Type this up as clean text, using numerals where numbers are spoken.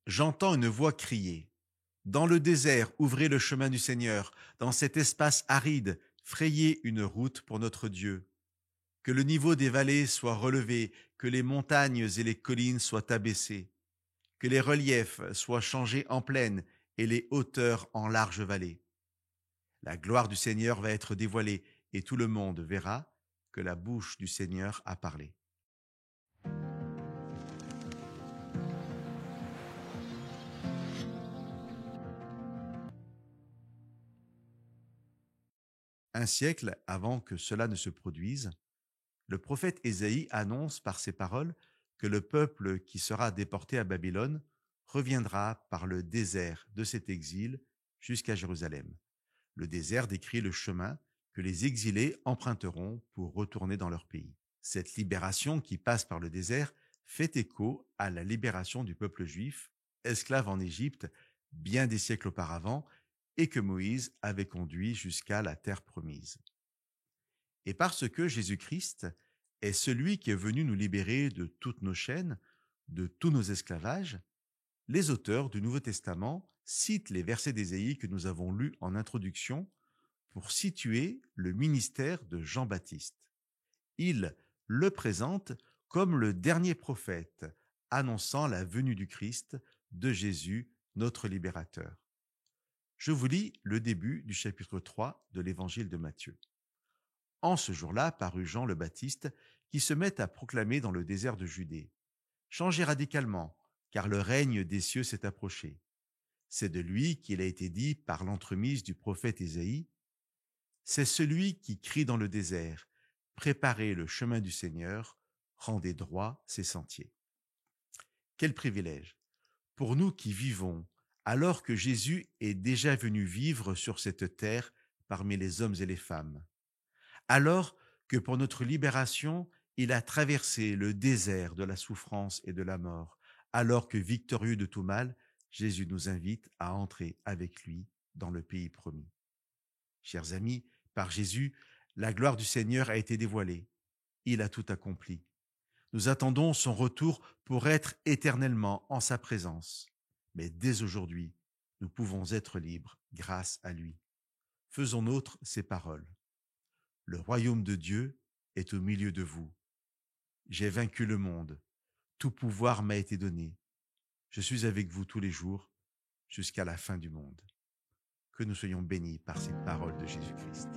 J'entends une voix crier. Dans le désert, ouvrez le chemin du Seigneur. Dans cet espace aride, frayez une route pour notre Dieu. Que le niveau des vallées soit relevé, que les montagnes et les collines soient abaissées, que les reliefs soient changés en plaine et les hauteurs en larges vallées. La gloire du Seigneur va être dévoilée et tout le monde verra que la bouche du Seigneur a parlé. Un siècle avant que cela ne se produise, le prophète Ésaïe annonce par ces paroles que le peuple qui sera déporté à Babylone reviendra par le désert de cet exil jusqu'à Jérusalem. Le désert décrit le chemin que les exilés emprunteront pour retourner dans leur pays. Cette libération qui passe par le désert fait écho à la libération du peuple juif, esclave en Égypte, bien des siècles auparavant, et que Moïse avait conduit jusqu'à la terre promise. Et parce que Jésus-Christ est celui qui est venu nous libérer de toutes nos chaînes, de tous nos esclavages, les auteurs du Nouveau Testament citent les versets d'Ésaïe que nous avons lus en introduction pour situer le ministère de Jean-Baptiste. Ils le présentent comme le dernier prophète annonçant la venue du Christ, de Jésus, notre libérateur. Je vous lis le début du chapitre 3 de l'évangile de Matthieu. En ce jour-là parut Jean le Baptiste qui se met à proclamer dans le désert de Judée. Changez radicalement, car le règne des cieux s'est approché. C'est de lui qu'il a été dit par l'entremise du prophète Ésaïe. C'est celui qui crie dans le désert, préparez le chemin du Seigneur, rendez droit ses sentiers. Quel privilège pour nous qui vivons, alors que Jésus est déjà venu vivre sur cette terre parmi les hommes et les femmes. Alors que pour notre libération, il a traversé le désert de la souffrance et de la mort, alors que victorieux de tout mal, Jésus nous invite à entrer avec lui dans le pays promis. Chers amis, par Jésus, la gloire du Seigneur a été dévoilée. Il a tout accompli. Nous attendons son retour pour être éternellement en sa présence. Mais dès aujourd'hui, nous pouvons être libres grâce à lui. Faisons nôtres ces paroles. Le royaume de Dieu est au milieu de vous. J'ai vaincu le monde. Tout pouvoir m'a été donné. Je suis avec vous tous les jours jusqu'à la fin du monde. Que nous soyons bénis par ces paroles de Jésus-Christ.